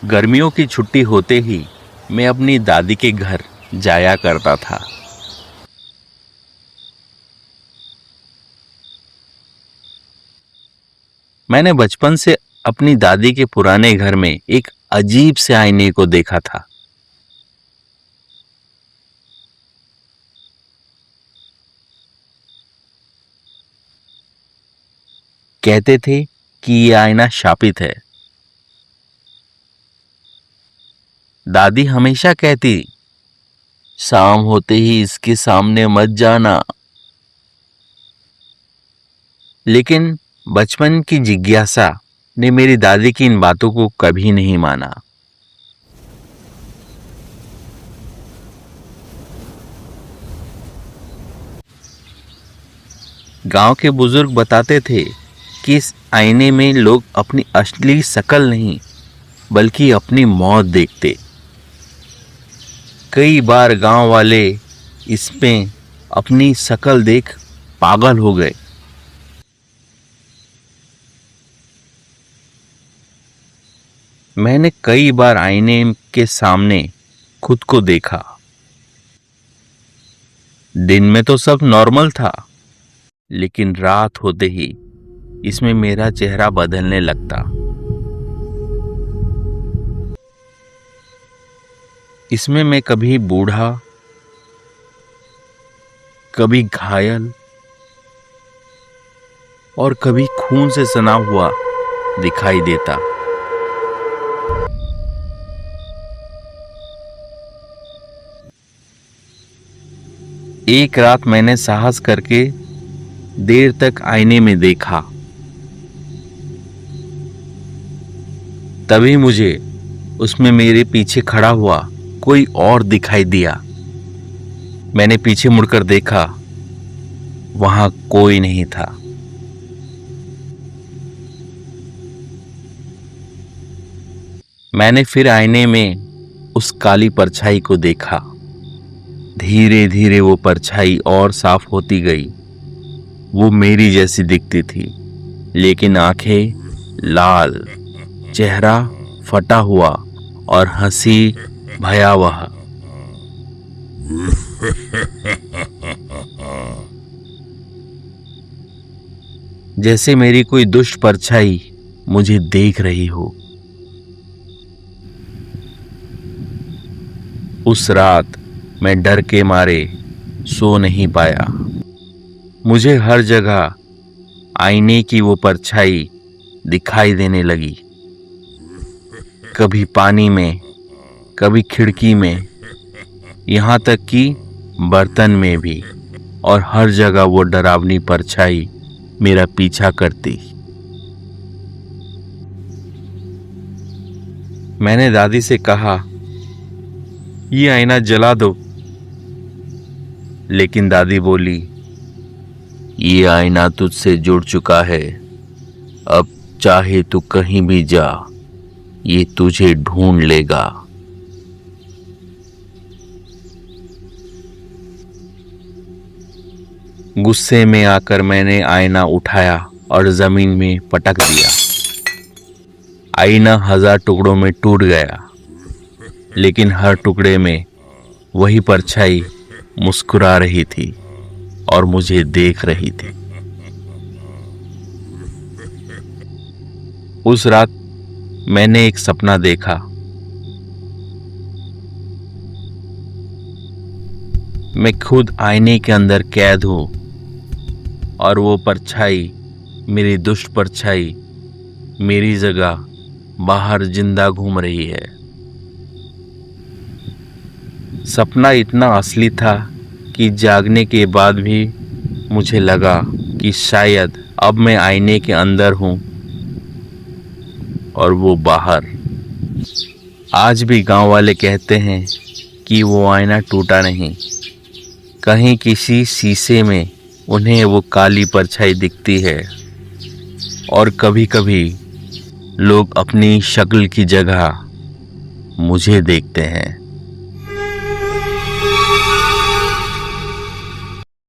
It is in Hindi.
गर्मियों की छुट्टी होते ही मैं अपनी दादी के घर जाया करता था। मैंने बचपन से अपनी दादी के पुराने घर में एक अजीब से आईने को देखा था। कहते थे कि ये आईना शापित है। दादी हमेशा कहती, शाम होते ही इसके सामने मत जाना। लेकिन बचपन की जिज्ञासा ने मेरी दादी की इन बातों को कभी नहीं माना। गांव के बुजुर्ग बताते थे कि इस आईने में लोग अपनी असली शक्ल नहीं बल्कि अपनी मौत देखते। कई बार गांव वाले इसमें अपनी शक्ल देख पागल हो गए। मैंने कई बार आईने के सामने खुद को देखा। दिन में तो सब नॉर्मल था, लेकिन रात होते ही इसमें मेरा चेहरा बदलने लगता। इसमें मैं कभी बूढ़ा, कभी घायल और कभी खून से सना हुआ दिखाई देता। एक रात मैंने साहस करके देर तक आईने में देखा। तभी मुझे उसमें मेरे पीछे खड़ा हुआ कोई और दिखाई दिया। मैंने पीछे मुड़कर देखा, वहां कोई नहीं था। मैंने फिर आईने में उस काली परछाई को देखा। धीरे धीरे वो परछाई और साफ होती गई। वो मेरी जैसी दिखती थी, लेकिन आंखें लाल, चेहरा फटा हुआ और हंसी भयावह। जैसे मेरी कोई दुष्ट परछाई मुझे देख रही हो। उस रात मैं डर के मारे सो नहीं पाया। मुझे हर जगह आईने की वो परछाई दिखाई देने लगी। कभी पानी में, कभी खिड़की में, यहाँ तक कि बर्तन में भी, और हर जगह वो डरावनी परछाई मेरा पीछा करती। मैंने दादी से कहा, ये आईना जला दो। लेकिन दादी बोली, ये आईना तुझसे जुड़ चुका है। अब चाहे तू कहीं भी जा, ये तुझे ढूंढ लेगा। गुस्से में आकर मैंने आईना उठाया और जमीन में पटक दिया। आईना 1000 टुकड़ों में टूट गया, लेकिन हर टुकड़े में वही परछाई मुस्कुरा रही थी और मुझे देख रही थी। उस रात मैंने एक सपना देखा। मैं खुद आईने के अंदर कैद हूं और वो परछाई, मेरी दुष्ट परछाई, मेरी जगह बाहर जिंदा घूम रही है। सपना इतना असली था कि जागने के बाद भी मुझे लगा कि शायद अब मैं आईने के अंदर हूं और वो बाहर। आज भी गांव वाले कहते हैं कि वो आईना टूटा नहीं। कहीं किसी शीशे में उन्हें वो काली परछाई दिखती है, और कभी कभी लोग अपनी शक्ल की जगह मुझे देखते हैं।